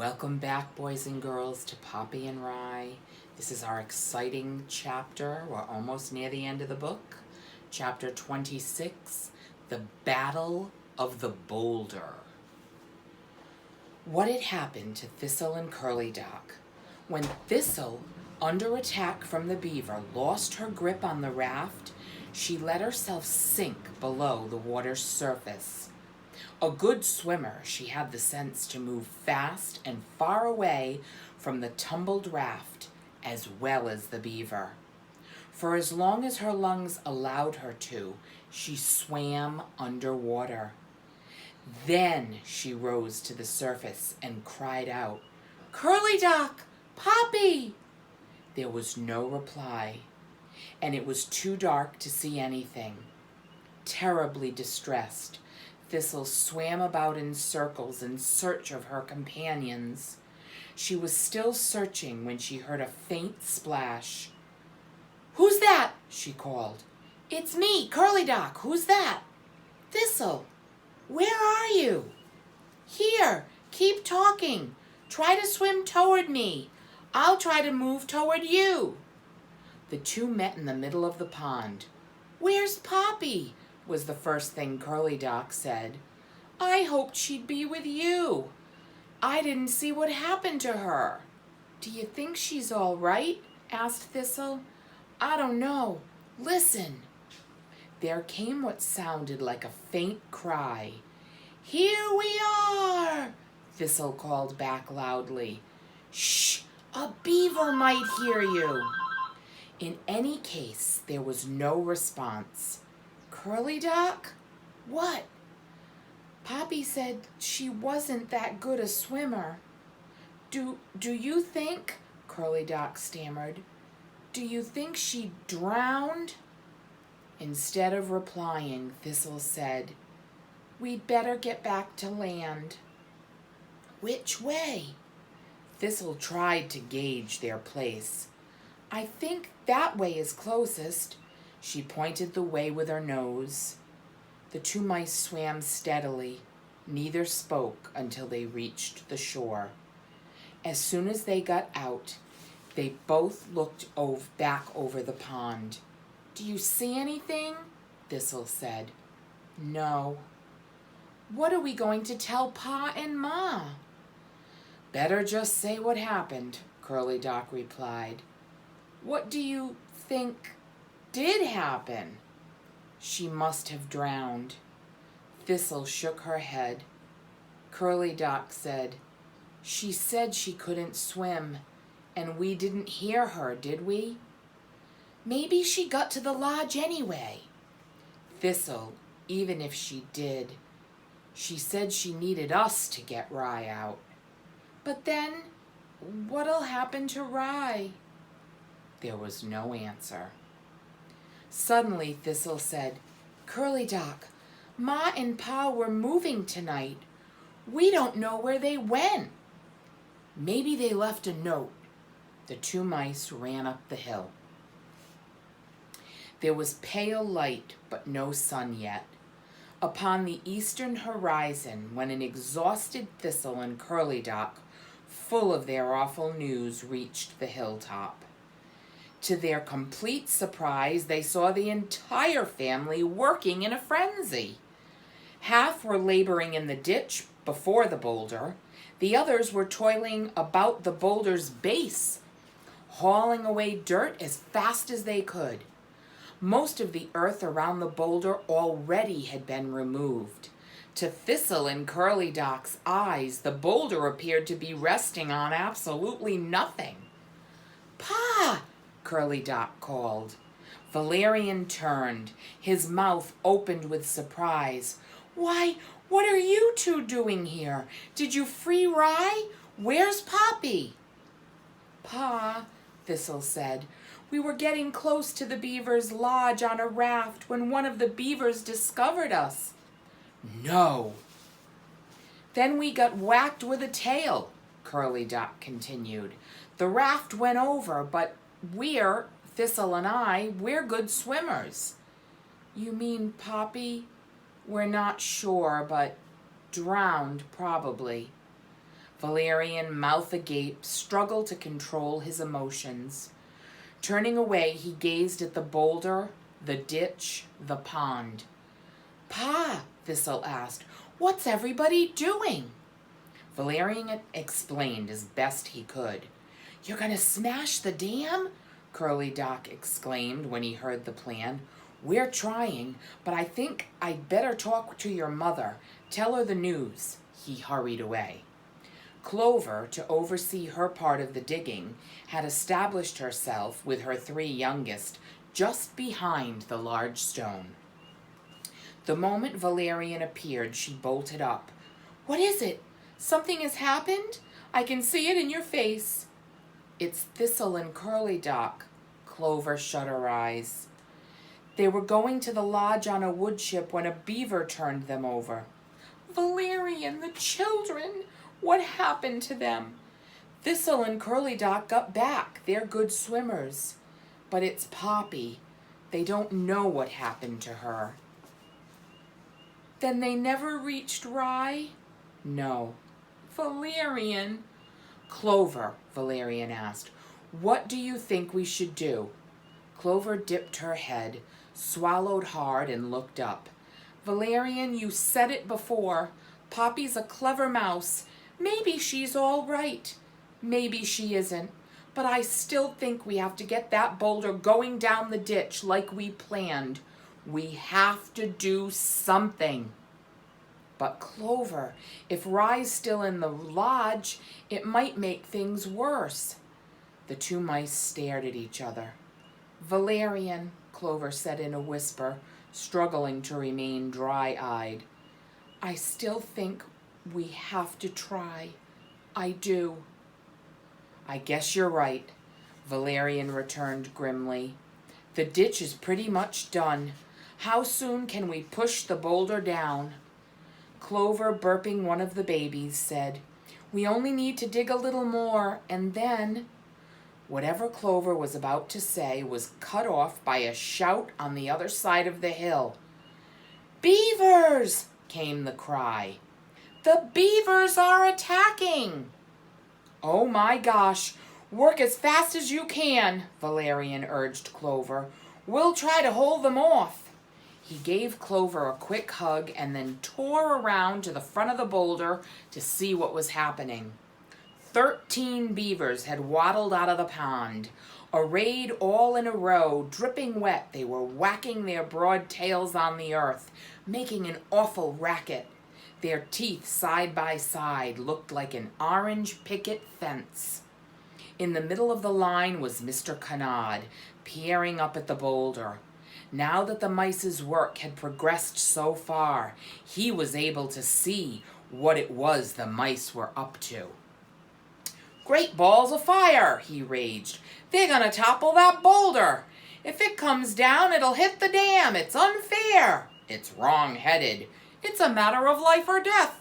Welcome back, boys and girls, to Poppy and Rye. This is our exciting chapter. We're almost near the end of the book. Chapter 26, The Battle of the Boulder. What had happened to Thistle and Curly Dock? When Thistle, under attack from the beaver, lost her grip on the raft, she let herself sink below the water's surface. A good swimmer, she had the sense to move fast and far away from the tumbled raft as well as the beaver. For as long as her lungs allowed her to, she swam underwater. Then she rose to the surface and cried out, "Curly Dock! Poppy!" There was no reply, and it was too dark to see anything. Terribly distressed, Thistle swam about in circles in search of her companions. She was still searching when she heard a faint splash. "Who's that?" she called. "It's me, Curly Dock. Who's that?" "Thistle. Where are you?" "Here, keep talking. Try to swim toward me. I'll try to move toward you." The two met in the middle of the pond. "Where's Poppy?" was the first thing Curly Dock said. "I hoped she'd be with you. I didn't see what happened to her." "Do you think she's all right?" asked Thistle. "I don't know. Listen." There came what sounded like a faint cry. "Here we are!" Thistle called back loudly. "Shh! A beaver might hear you." In any case, there was no response. "Curly Dock? What?" "Poppy said she wasn't that good a swimmer." Do you think," Curly Dock stammered, "do you think she drowned?" Instead of replying, Thistle said, "We'd better get back to land." "Which way?" Thistle tried to gauge their place. "I think that way is closest." She pointed the way with her nose. The two mice swam steadily. Neither spoke until they reached the shore. As soon as they got out, they both looked back over the pond. "Do you see anything?" Thistle said. "No." "What are we going to tell Pa and Ma?" "Better just say what happened," Curly Dock replied. "What do you think did happen?" "She must have drowned." Thistle shook her head. Curly Dock said, "She said she couldn't swim, and we didn't hear her, did we?" "Maybe she got to the lodge anyway." "Thistle, even if she did, she said she needed us to get Rye out." "But then, what'll happen to Rye?" There was no answer. Suddenly, Thistle said, "Curly Dock, Ma and Pa were moving tonight. We don't know where they went." "Maybe they left a note." The two mice ran up the hill. There was pale light, but no sun yet. Upon the eastern horizon, when an exhausted Thistle and Curly Dock, full of their awful news, reached the hilltop. To their complete surprise, they saw the entire family working in a frenzy. Half were laboring in the ditch before the boulder. The others were toiling about the boulder's base, hauling away dirt as fast as they could. Most of the earth around the boulder already had been removed. To Thistle and Curly Dock's eyes, the boulder appeared to be resting on absolutely nothing. "Pa!" Curly Dock called. Valerian turned. His mouth opened with surprise. "Why, what are you two doing here? Did you free Rye? Where's Poppy?" "Pa," Thistle said, "we were getting close to the beaver's lodge on a raft when one of the beavers discovered us." "No." "Then we got whacked with a tail," Curly Dock continued. "The raft went over, but Thistle and we're good swimmers." "You mean Poppy?" "We're not sure, but drowned probably." Valerian, mouth agape, struggled to control his emotions. Turning away, he gazed at the boulder, the ditch, the pond. "Pa," Thistle asked, "what's everybody doing?" Valerian explained as best he could. "You're going to smash the dam?" Curly Dock exclaimed when he heard the plan. "We're trying, but I think I'd better talk to your mother. Tell her the news." He hurried away. Clover, to oversee her part of the digging, had established herself with her 3 youngest just behind the large stone. The moment Valerian appeared, she bolted up. "What is it? Something has happened? I can see it in your face." "It's Thistle and Curly Dock." Clover shut her eyes. "They were going to the lodge on a wood chip when a beaver turned them over." "Valerian, the children! What happened to them?" "Thistle and Curly Dock got back. They're good swimmers. But it's Poppy. They don't know what happened to her." "Then they never reached Rye?" "No." "Valerian." "Clover," Valerian asked, "what do you think we should do?" Clover dipped her head, swallowed hard, and looked up. "Valerian, you said it before. Poppy's a clever mouse. Maybe she's all right. Maybe she isn't. But I still think we have to get that boulder going down the ditch like we planned. We have to do something." "But Clover, if Rye's still in the lodge, it might make things worse." The 2 mice stared at each other. "Valerian," Clover said in a whisper, struggling to remain dry-eyed, "I still think we have to try. I do." "I guess you're right," Valerian returned grimly. "The ditch is pretty much done. How soon can we push the boulder down?" Clover, burping one of the babies, said, "We only need to dig a little more, and then—" Whatever Clover was about to say was cut off by a shout on the other side of the hill. "Beavers!" came the cry. "The beavers are attacking!" "Oh my gosh, work as fast as you can," Valerian urged Clover. "We'll try to hold them off." He gave Clover a quick hug and then tore around to the front of the boulder to see what was happening. 13 beavers had waddled out of the pond. Arrayed all in a row, dripping wet, they were whacking their broad tails on the earth, making an awful racket. Their teeth, side by side, looked like an orange picket fence. In the middle of the line was Mr. Canard, peering up at the boulder. Now that the mice's work had progressed so far, he was able to see what it was the mice were up to. "Great balls of fire," he raged. "They're going to topple that boulder. If it comes down, it'll hit the dam. It's unfair. It's wrong-headed. It's a matter of life or death."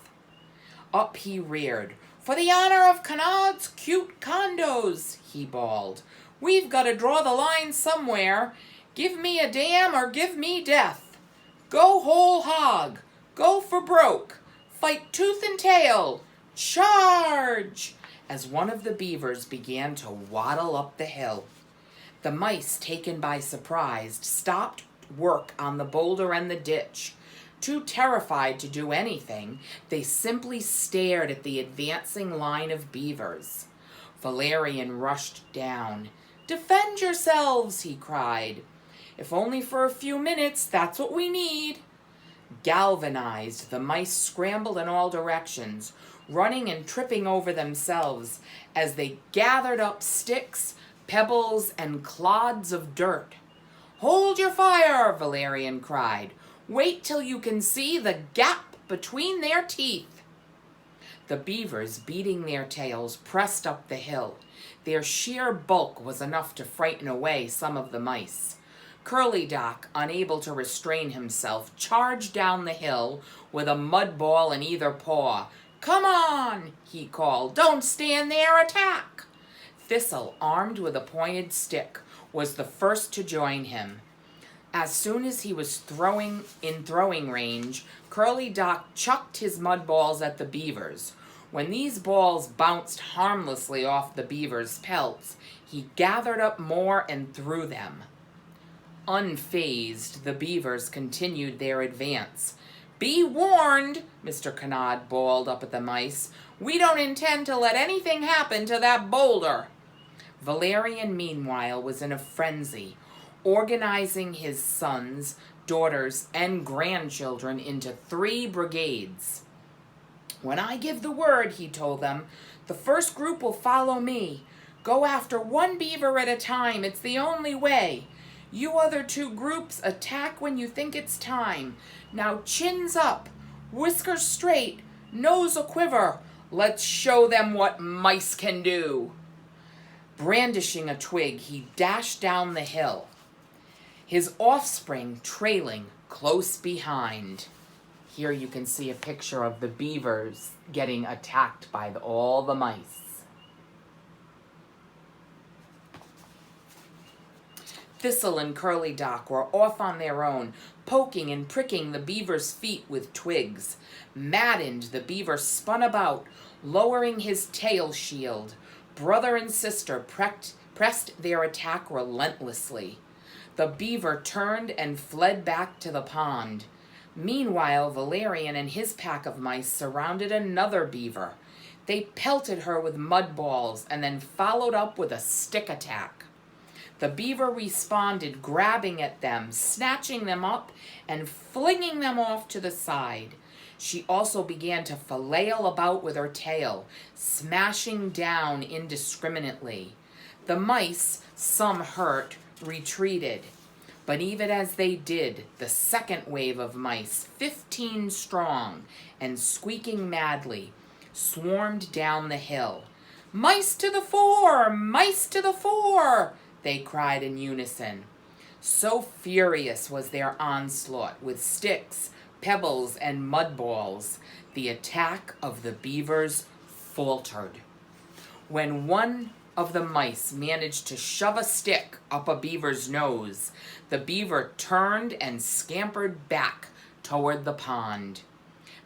Up he reared. "For the honor of Canard's cute condos," he bawled. "We've got to draw the line somewhere. Give me a dam or give me death. Go whole hog. Go for broke. Fight tooth and tail. Charge!" As one of the beavers began to waddle up the hill. The mice, taken by surprise, stopped work on the boulder and the ditch. Too terrified to do anything, they simply stared at the advancing line of beavers. Valerian rushed down. "Defend yourselves," he cried. "If only for a few minutes, that's what we need." Galvanized, the mice scrambled in all directions, running and tripping over themselves as they gathered up sticks, pebbles, and clods of dirt. "Hold your fire," Valerian cried. "Wait till you can see the gap between their teeth." The beavers, beating their tails, pressed up the hill. Their sheer bulk was enough to frighten away some of the mice. Curly Dock, unable to restrain himself, charged down the hill with a mud ball in either paw. "Come on," he called. "Don't stand there, attack!" Thistle, armed with a pointed stick, was the first to join him. As soon as he was in throwing range, Curly Dock chucked his mud balls at the beavers. When these balls bounced harmlessly off the beaver's pelts, he gathered up more and threw them. Unfazed, the beavers continued their advance. "Be warned," Mr. Canard bawled up at the mice. "We don't intend to let anything happen to that boulder." Valerian, meanwhile, was in a frenzy, organizing his sons, daughters, and grandchildren into 3 brigades. "When I give the word," he told them, "the first group will follow me. Go after one beaver at a time. It's the only way. You other 2 groups attack when you think it's time. Now chins up, whiskers straight, nose a quiver. Let's show them what mice can do." Brandishing a twig, he dashed down the hill, his offspring trailing close behind. Here you can see a picture of the beavers getting attacked by all the mice. Thistle and Curly Dock were off on their own, poking and pricking the beaver's feet with twigs. Maddened, the beaver spun about, lowering his tail shield. Brother and sister pressed their attack relentlessly. The beaver turned and fled back to the pond. Meanwhile, Valerian and his pack of mice surrounded another beaver. They pelted her with mud balls and then followed up with a stick attack. The beaver responded, grabbing at them, snatching them up, and flinging them off to the side. She also began to flail about with her tail, smashing down indiscriminately. The mice, some hurt, retreated. But even as they did, the second wave of mice, 15 strong and squeaking madly, swarmed down the hill. "Mice to the fore! Mice to the fore!" they cried in unison. So furious was their onslaught with sticks, pebbles, and mud balls, the attack of the beavers faltered. When one of the mice managed to shove a stick up a beaver's nose, the beaver turned and scampered back toward the pond.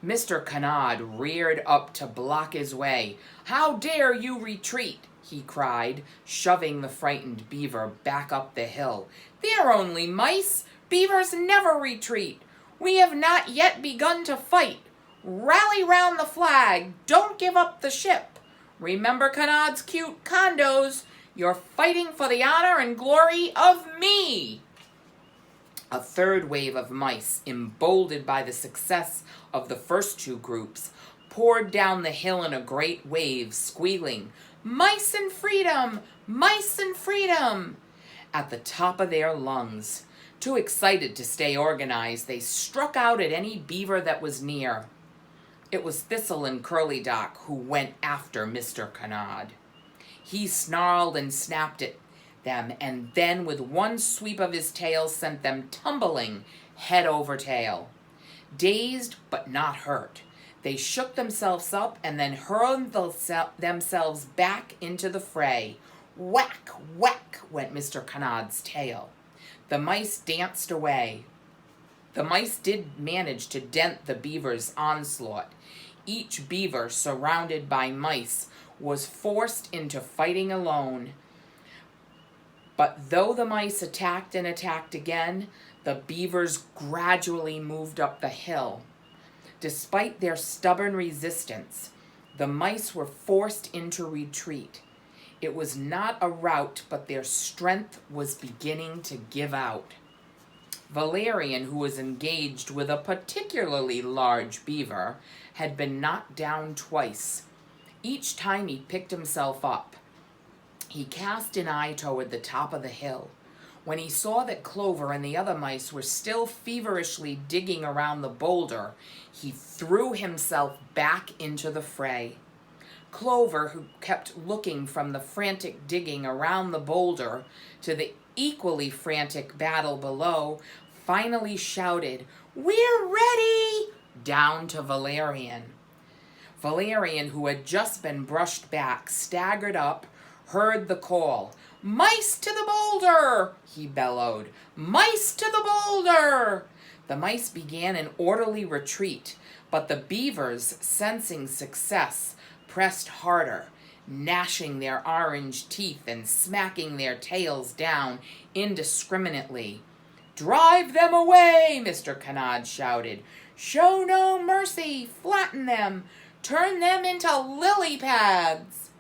Mr. Canard reared up to block his way. "How dare you retreat?" he cried, shoving the frightened beaver back up the hill. "They're only mice. Beavers never retreat. We have not yet begun to fight. Rally round the flag. Don't give up the ship. Remember Canard's cute condos. You're fighting for the honor and glory of me." A third wave of mice, emboldened by the success of the first 2 groups, poured down the hill in a great wave, squealing, "Mice and freedom! Mice and freedom!" at the top of their lungs. Too excited to stay organized, they struck out at any beaver that was near. It was Thistle and Curly Dock who went after Mr. Canard. He snarled and snapped at them, and then with one sweep of his tail sent them tumbling head over tail. Dazed but not hurt, they shook themselves up and then hurled themselves back into the fray. Whack, whack went Mr. Canard's tail. The mice danced away. The mice did manage to dent the beaver's onslaught. Each beaver, surrounded by mice, was forced into fighting alone. But though the mice attacked and attacked again, the beavers gradually moved up the hill. Despite their stubborn resistance, the mice were forced into retreat. It was not a rout, but their strength was beginning to give out. Valerian, who was engaged with a particularly large beaver, had been knocked down twice. Each time he picked himself up. He cast an eye toward the top of the hill. When he saw that Clover and the other mice were still feverishly digging around the boulder, he threw himself back into the fray. Clover, who kept looking from the frantic digging around the boulder to the equally frantic battle below, finally shouted, "We're ready!" down to Valerian. Valerian, who had just been brushed back, staggered up, heard the call. "Mice to the boulder!" he bellowed. "Mice to the boulder!" The mice began an orderly retreat, but the beavers, sensing success, pressed harder, gnashing their orange teeth and smacking their tails down indiscriminately. "Drive them away!" Mr. Canard shouted. "Show no mercy! Flatten them! Turn them into lily pads!"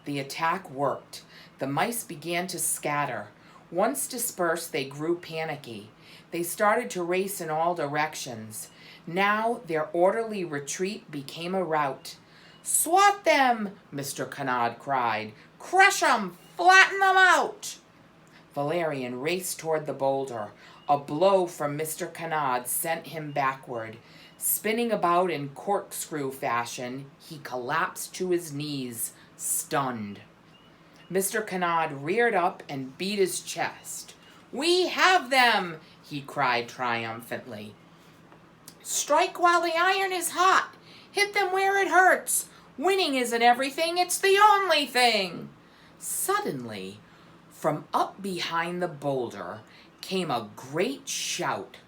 The attack worked. The mice began to scatter. Once dispersed, they grew panicky. They started to race in all directions. Now their orderly retreat became a rout. "Swat them!" Mr. Canard cried. "Crush 'em! Flatten them out!" Valerian raced toward the boulder. A blow from Mr. Canard sent him backward. Spinning about in corkscrew fashion, he collapsed to his knees, stunned. Mr. Canard reared up and beat his chest. "We have them!" he cried triumphantly. "Strike while the iron is hot. Hit them where it hurts. Winning isn't everything, it's the only thing." Suddenly, from up behind the boulder, came a great shout.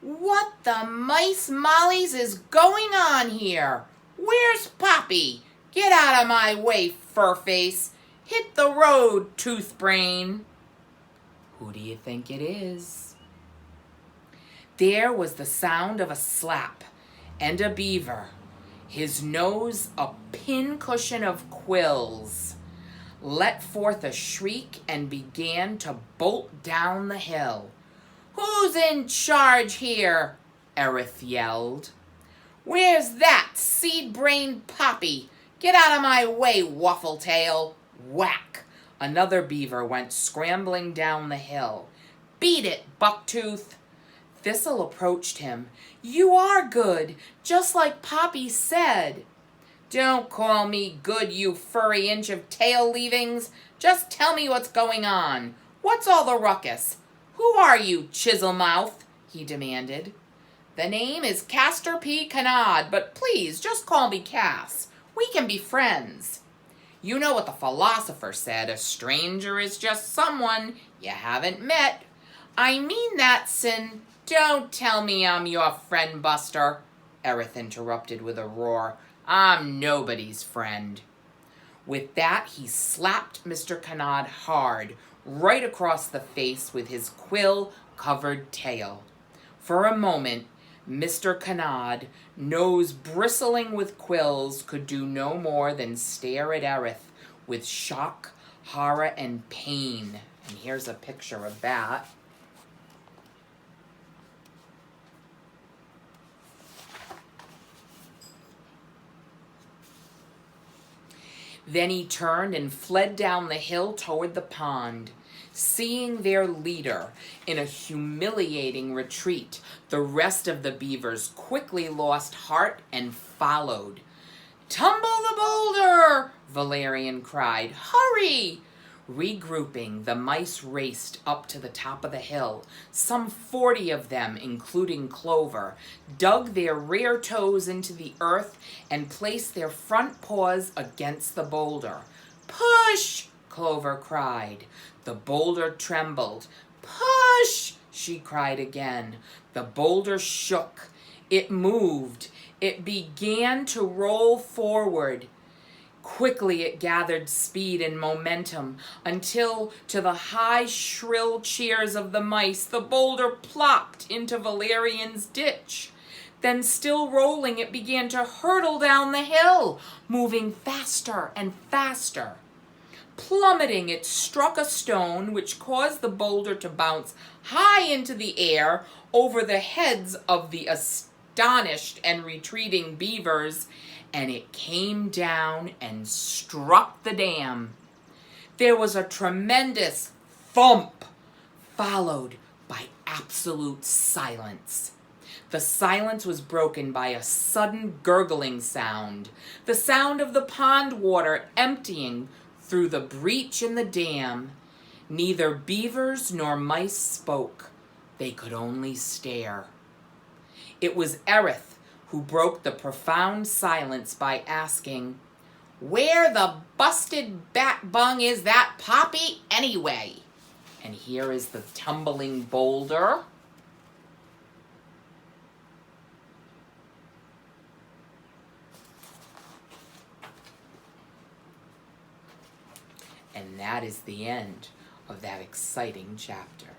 "What the mice mollies is going on here? Where's Poppy? Get out of my way, Furface. Hit the road, Toothbrain." Who do you think it is? There was the sound of a slap, and a beaver, his nose a pincushion of quills, let forth a shriek and began to bolt down the hill. "Who's in charge here?" Erith yelled. "Where's that seed-brained Poppy? Get out of my way, Waffletail." Whack! Another beaver went scrambling down the hill. "Beat it, Bucktooth." Thistle approached him. "You are good, just like Poppy said." "Don't call me good, you furry inch of tail leavings. Just tell me what's going on. What's all the ruckus? Who are you, Chiselmouth?" he demanded. "The name is Castor P. Canard, but please just call me Cass. We can be friends. You know what the philosopher said, a stranger is just someone you haven't met. I mean that, Sin. Don't tell me I'm your friend buster," Erith interrupted with a roar. "I'm nobody's friend." With that, he slapped Mr. Canard hard, right across the face with his quill-covered tail. For a moment, Mr. Canard, nose bristling with quills, could do no more than stare at Erith with shock, horror, and pain. And here's a picture of that. Then he turned and fled down the hill toward the pond. Seeing their leader in a humiliating retreat, the rest of the beavers quickly lost heart and followed. "Tumble the boulder!" Valerian cried. "Hurry!" Regrouping, the mice raced up to the top of the hill. Some 40 of them, including Clover, dug their rear toes into the earth and placed their front paws against the boulder. "Push!" Clover cried. The boulder trembled. "Push!" she cried again. The boulder shook. It moved. It began to roll forward. Quickly it gathered speed and momentum until, to the high, shrill cheers of the mice, the boulder plopped into Valerian's ditch. Then, still rolling, it began to hurtle down the hill, moving faster and faster. Plummeting, it struck a stone, which caused the boulder to bounce high into the air over the heads of the astonished and retreating beavers, and it came down and struck the dam. There was a tremendous thump, followed by absolute silence. The silence was broken by a sudden gurgling sound, the sound of the pond water emptying through the breach in the dam. Neither beavers nor mice spoke. They could only stare. It was Erith who broke the profound silence by asking, "Where the busted bat bung is that Poppy anyway?" And here is the tumbling boulder. And that is the end of that exciting chapter.